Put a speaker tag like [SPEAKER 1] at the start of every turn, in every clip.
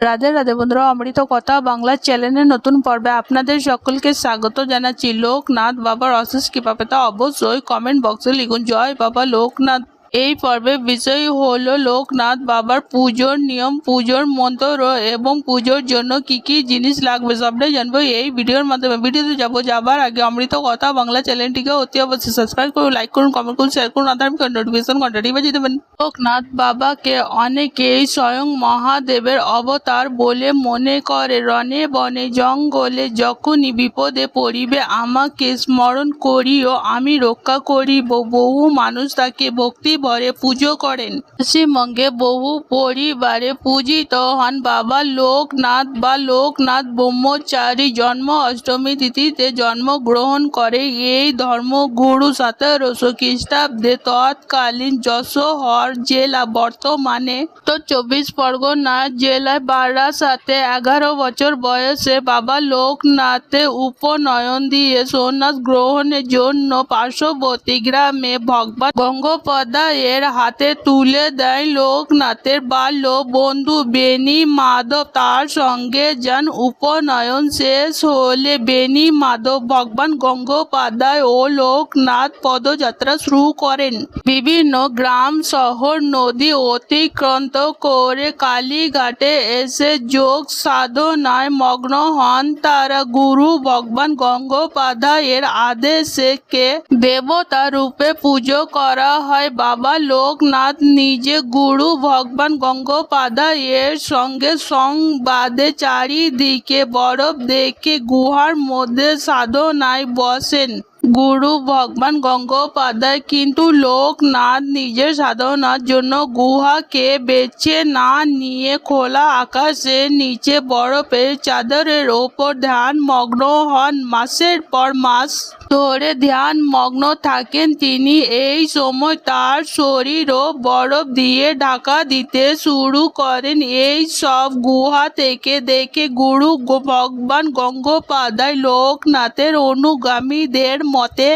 [SPEAKER 1] রাধে রাধে বন্ধুরা, অমৃত কথা বাংলা চ্যানেলের নতুন পর্বে আপনাদের সকলকে স্বাগত জানাচ্ছি। লোকনাথ বাবার অশেষ কৃপা পেতে অবশ্যই কমেন্ট বক্সে লিখুন জয় বাবা লোকনাথ। এই পর্বের বিষয় হলো লোকনাথ বাবার পুজোর নিয়ম, পুজোর মন্ত্র এবং পুজোর জন্য কি কি জিনিস লাগবে সবটাই জানবো এই ভিডিওর মাধ্যমে। ভিডিওতে যাবার আগে অমৃত কথা বাংলা চ্যানেলটিকে অতি অবশ্যই সাবস্ক্রাইব করুন, লাইক করুন, কমেন্ট করুন, শেয়ার করুন, আধার নোটিফিকেশন ঘন্টাটি বাজিয়ে দেবেন। লোকনাথ বাবাকে অনেকেই স্বয়ং মহাদেবের অবতার বলে মনে করে। রণে বনে জঙ্গলে যখনই বিপদে পড়িবে আমাকে স্মরণ করিও, আমি রক্ষা করিব। বহু মানুষ তাকে ভক্তি ভরে পুজো করেন। পশ্চিমবঙ্গে বহু পরিবারে পূজিত হন বাবা লোকনাথ বা লোকনাথ ব্রহ্মচারী। জন্ম অষ্টমী তিথিতে জন্মগ্রহণ করে এই ধর্মগুরু 1700 খ্রিস্টাব্দে তৎকালীন যশোহর জেলা, বর্তমানে তো 24 পরগনা জেলায় বারাসাতে 11 বছর বয়সে বাবা লোকনাথে উপনয়ন দিয়ে সন্ন্যাস গ্রহণের জন্য পার্শ্ববর্তী গ্রামে ভগবান গঙ্গোপাধ্যায়ের হাতে তুলে দেয়। লোকনাথের বাল্য বন্ধু বেনি মাধব তার সঙ্গে যান। উপনয়ন শেষ হলে বেনি মাধব ভগবান গঙ্গোপাধ্যায় ও লোকনাথ পদযাত্রা শুরু করেন। বিভিন্ন গ্রাম শহর নদী অতিক্রান্ত করে কালীঘাটে এসে যোগ সাধনায় মগ্ন হন তারা। গুরু ভগবান গঙ্গোপাধ্যায়ের আদেশে কে দেবতা রূপে পুজো করা হয়। বাবা লোকনাথ নিজে গুরু ভগবান গঙ্গোপাধ্যায়ের সঙ্গে সংবাদে চারিদিকে বরফ দেখে গুহার মধ্যে সাধনায় বসেন গুরু ভগবান গঙ্গোপাধ্যায়। কিন্তু লোকনাথ নিজের সাধনার জন্য গুহাকে বেছে না নিয়ে খোলা আকাশের নিচে বরফের চাদরের ওপর ধ্যান মগ্ন হন। মাসের পর মাস ধরে ধ্যান মগ্ন থাকেন তিনি। এই সময় তার শরীরও বরফ দিয়ে ঢাকা দিতে শুরু করেন। এই সব গুহা থেকে দেখে গুরু ভগবান গঙ্গোপাধ্যায় লোকনাথের অনুগামীদের মতে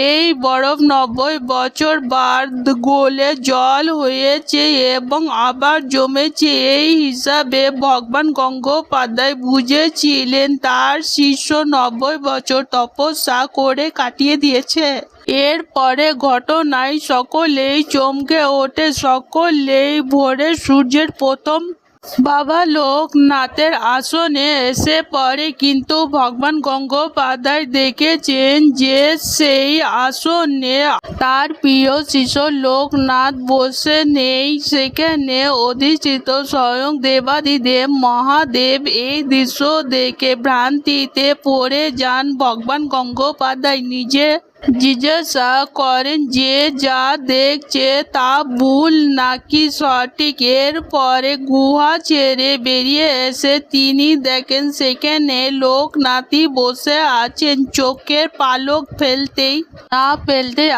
[SPEAKER 1] এই বরফ 90 বছর বাদ গলে জল হয়েছে এবং আবার জমেছে। এই হিসাবে ভগবান গঙ্গোপাধ্যায় বুঝেছিলেন তার শিষ্য 90 বছর তপস্যা করে কাটিয়ে দিয়েছে। এরপরে ঘটনায় সকলেই চমকে ওঠে। সকলেই ভোরে সূর্যের প্রথম বাবা লোকনাথের আসনে এসে পড়ে, কিন্তু ভগবান গঙ্গোপাধ্যায় দেখেছেন যে সেই আসনে তার প্রিয় শিষ্য লোকনাথ বসে নেই। সেখানে অধিষ্ঠিত স্বয়ং দেবাদিদেব মহাদেব। এই দৃশ্য দেখে ভ্রান্তিতে পড়ে যান। ভগবান গঙ্গোপাধ্যায় নিজে জিজ্ঞাসা করেন যে যা দেখছে তা ভুল নাকি সঠিক। এরপরে গুহা ছেড়ে বেরিয়ে এসে তিনি দেখেন সেখানে লোকনাথই বসে আছেন। চোখের পালক ফেলতেই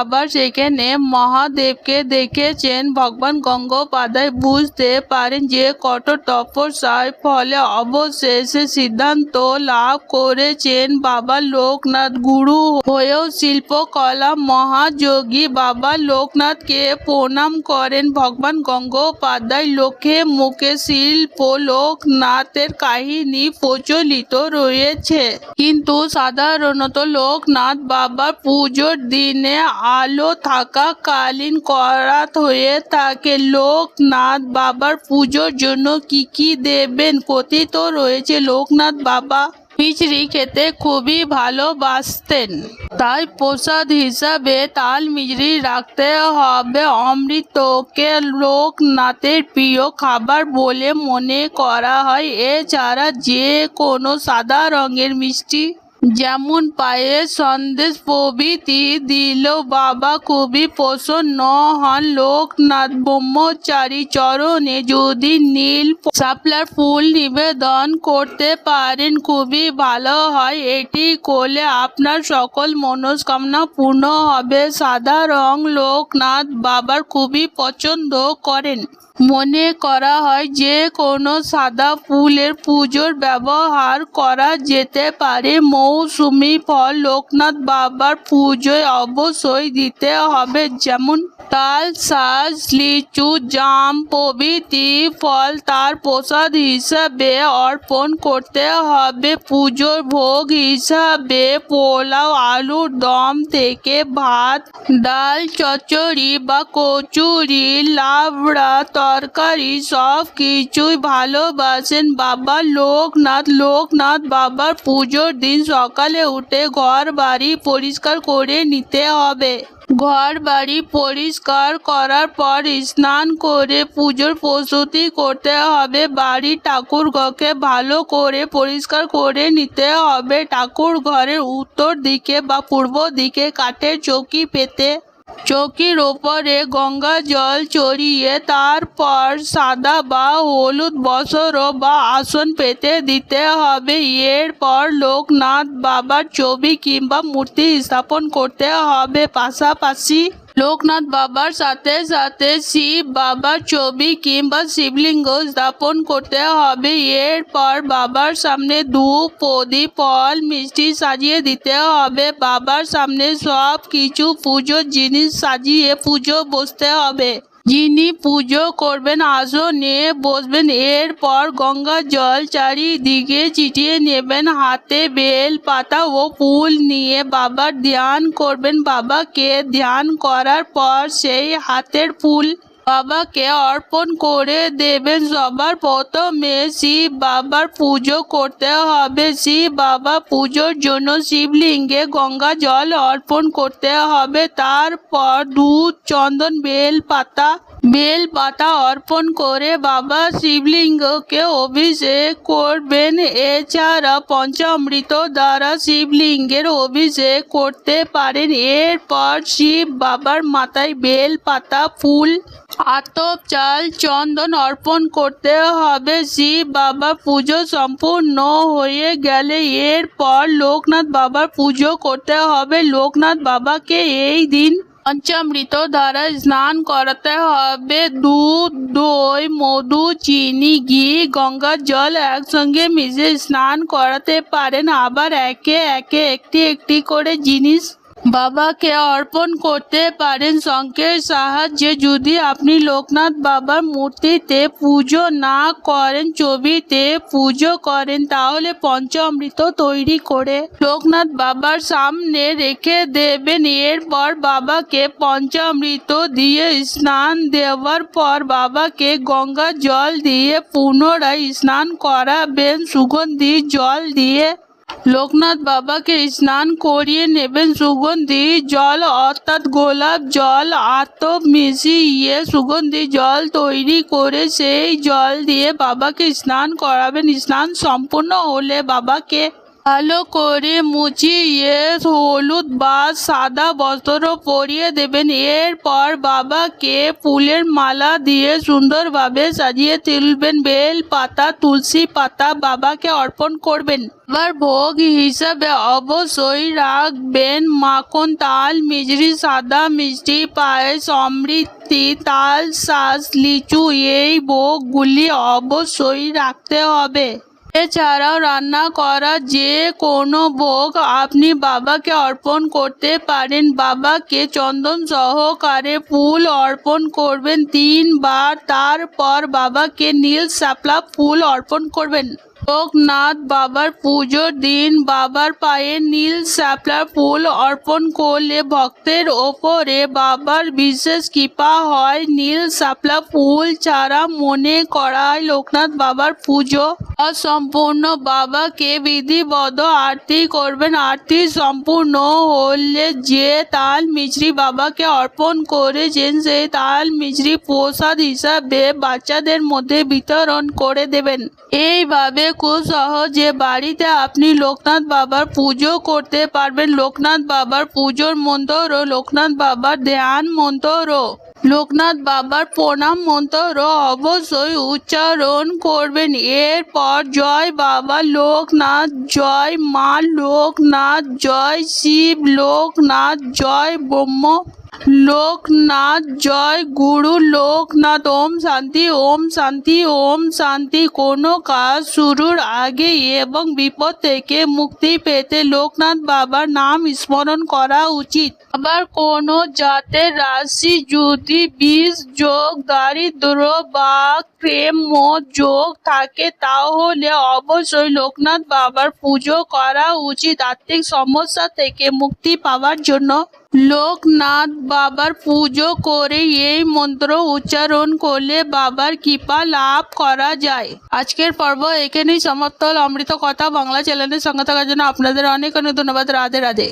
[SPEAKER 1] আবার সেখানে মহাদেবকে দেখেছেন। ভগবান গঙ্গোপাধ্যায় বুঝতে পারেন যে কঠোর তপস্যার ফলে অবশেষে সিদ্ধান্ত লাভ করেছেন বাবা লোকনাথ গুরু হয়েও শিল্পকলা মহাযোগী। বাবা লোকনাথকে প্রণাম করেন ভগবান গঙ্গোপাধ্যায়। লোকে মুখে শিল্প লোকনাথের কাহিনী প্রচলিত রয়েছে, কিন্তু সাধারণত লোকনাথ বাবার পুজোর দিনে আলো থাকাকালীন করাত হয়ে থাকে। লোকনাথ বাবার পুজোর জন্য কি কি দেবেন কথিত রয়েছে। লোকনাথ বাবা মিছরি খেতে খুবই ভালোবাসতেন, তাই প্রসাদ হিসাবে তাল মিছরি রাখতে হবে। অমৃতকে লোকনাথের প্রিয় খাবার বলে মনে করা হয়। এছাড়া যে কোনো সাদা রঙের মিষ্টি যেমন পায়েস, সন্দেশ প্রভৃতি দিলেও বাবা খুবই প্রসন্ন হন। লোকনাথ ব্রহ্মচারী চরণে যদি নীল শাপলার ফুল নিবেদন করতে পারেন খুবই ভালো হয়। এটি করলে আপনার সকল মনস্কামনা পূর্ণ হবে। সাদা রং লোকনাথ বাবার খুবই পছন্দ করেন। মনে করা হয় যে কোনো সাদা ফুলের পুজোর ব্যবহার করা যেতে পারে। মৌসুমি ফল লোকনাথ বাবার পুজোয় অবশ্যই দিতে হবে, যেমন তাল, শাঁস, লিচু, জাম প্রভৃতি ফল তার প্রসাদ হিসাবে অর্পণ করতে হবে। পুজোর ভোগ হিসাবে পোলাও, আলুর দম থেকে ভাত, ডাল, চচ্চড়ি বা কচুরি, লাবড়া তরকারি সব কিছুই ভালোবাসেন বাবা লোকনাথ। লোকনাথ বাবার পুজোর দিন সকালে উঠে ঘর বাড়ি পরিষ্কার করে নিতে হবে। ঘর বাড়ি পরিষ্কার করার পর স্নান করে পুজোর প্রস্তুতি করতে হবে। বাড়ির ঠাকুরঘরকে ভালো করে পরিষ্কার করে নিতে হবে। ঠাকুর ঘরের উত্তর দিকে বা পূর্ব দিকে কাঠের চৌকি পেতে চৌকির ওপরে গঙ্গা জল চড়িয়ে তারপর সাদা বা হলুদ বস্ত্র বা আসন পেতে দিতে হবে। এরপর লোকনাথ বাবার ছবি কিংবা মূর্তি স্থাপন করতে হবে। পাশাপাশি লোকনাথ বাবার সাথে সাথে শিব বাবার ছবি কিংবা শিবলিঙ্গ স্থাপন করতে হবে। এরপর বাবার সামনে ধূপ, প্রদীপ, ফল, মিষ্টি সাজিয়ে দিতে হবে। বাবার সামনে সব কিছু পুজোর জিনিস সাজিয়ে পুজো বসতে হবে। যিনি পুজো করবেন আসনে বসবেন। এরপর গঙ্গা জল চারিদিকে ছিটিয়ে নেবেন। হাতে বেল পাতা ও ফুল নিয়ে বাবার ধ্যান করবেন। বাবাকে ধ্যান করার পর সেই হাতের ফুল বাবাকে অর্পণ করে দেবেন। সবার প্রথমে শিব বাবার পুজো করতে হবে। শিব বাবা পুজোর জন্য শিবলিঙ্গে গঙ্গা জল অর্পণ করতে হবে। তারপর দুধ, চন্দন, বেল পাতা অর্পণ করে বাবা শিবলিঙ্গকে অভিষেক করবেন। এছাড়া পঞ্চামৃত দ্বারা শিবলিঙ্গের অভিষেক করতে পারেন। এরপর শিব বাবার মাথায় বেল পাতা, ফুল, আতপ চাল, চন্দন অর্পণ করতে হবে। শিব বাবার পুজো সম্পূর্ণ হয়ে গেলে এরপর লোকনাথ বাবার পুজো করতে হবে। লোকনাথ বাবাকে এই দিন পঞ্চামৃত দ্বারা স্নান করাতে হবে। দুধ, দই, মধু, চিনি, ঘি, গঙ্গার জল একসঙ্গে মিশিয়ে স্নান করাতে পারেন। আবার একে একে একটি একটি করে জিনিস বাবাকে অর্পণ করতে পারেন শঙ্খের সাহায্যে। যদি আপনি লোকনাথ বাবার মূর্তিতে পুজো না করেন, ছবিতে পুজো করেন, তাহলে পঞ্চামৃত তৈরি করে লোকনাথ বাবার সামনে রেখে দেবেন। এরপর বাবাকে পঞ্চামৃত দিয়ে স্নান দেওয়ার পর বাবাকে গঙ্গা জল দিয়ে পুনরায় স্নান করাবেন। সুগন্ধি জল দিয়ে লোকনাথ বাবাকে স্নান করিয়ে নেবেন। সুগন্ধি জল অর্থাৎ গোলাপ জল, আতপ মিশিয়ে সুগন্ধি জল তৈরি করে সেই জল দিয়ে বাবাকে স্নান করাবেন। স্নান সম্পূর্ণ হলে বাবাকে ভালো করে মুছিয়ে হলুদ বা সাদা বস্ত্র পরিয়ে দেবেন। এরপর বাবাকে ফুলের মালা দিয়ে সুন্দরভাবে সাজিয়ে তুলবেন। বেল পাতা, তুলসী পাতা বাবাকে অর্পণ করবেন। আবার ভোগ হিসাবে অবশ্যই রাখবেন মাখন, তাল, মিজরি, সাদা মিষ্টি, পায়েস, অমৃতি, তাল, শাঁস, লিচু। এই ভোগগুলি অবশ্যই রাখতে হবে। এছাড়াও রান্না করা যে কোনো ভোগ আপনি বাবাকে অর্পণ করতে পারেন। বাবাকে চন্দন সহকারে ফুল অর্পণ করবেন 3 বার। তারপর বাবাকে নীল শাপলা ফুল অর্পণ করবেন। লোকনাথ বাবার পুজোর দিন বাবার পায়ে নীল শাপলা ফুল অর্পণ করলে ভক্তের ওপরে বাবার বিশেষ কৃপা হয়। নীল শাপলা ফুল ছাড়া মনে করা হয় লোকনাথ বাবার পুজো অসম্পূর্ণ। বাবাকে বিধিবদ্ধ আরতি করবেন। আরতি সম্পূর্ণ হলে যে তাল মিছরি বাবাকে অর্পণ করেছেন সেই তাল মিছরি প্রসাদ হিসাবে বাচ্চাদের মধ্যে বিতরণ করে দেবেন। এইভাবে খুব সহজে বাড়িতে আপনি লোকনাথ বাবার পুজো করতে পারবেন। লোকনাথ বাবার পুজোর মন্ত্র, লোকনাথ বাবার ধ্যান মন্ত্র, লোকনাথ বাবার প্রণাম মন্ত্র অবশ্যই উচ্চারণ করবেন। এরপর জয় বাবা লোকনাথ, জয় মা লোকনাথ, জয় শিব লোকনাথ, জয় ব্রহ্ম লোকনাথ জয় গুরু লোকনাথ। ওম শান্তি ওম শান্তি ওম শান্তি। কোনো কাজ শুরুর আগে এবং বিপদ থেকে মুক্তি পেতে লোকনাথ বাবার নাম স্মরণ করা উচিত। আবার কোনো জাতের রাশি যদি বিষ যোগ, দারিদ্র বা প্রেম যোগ থাকে তাহলে অবশ্যই লোকনাথ বাবার পুজো করা উচিত। আর্থিক সমস্যা থেকে মুক্তি পাওয়ার জন্য লোকনাথ বাবার পুজো করে এই মন্ত্র উচ্চারণ করলে বাবার কৃপা লাভ করা যায়। আজকের পর্ব এখানেই সমাপ্ত হল। অমৃত কথা বাংলা চ্যানেলের সঙ্গে থাকার জন্য আপনাদের অনেক অনেক ধন্যবাদ। রাধে রাধে।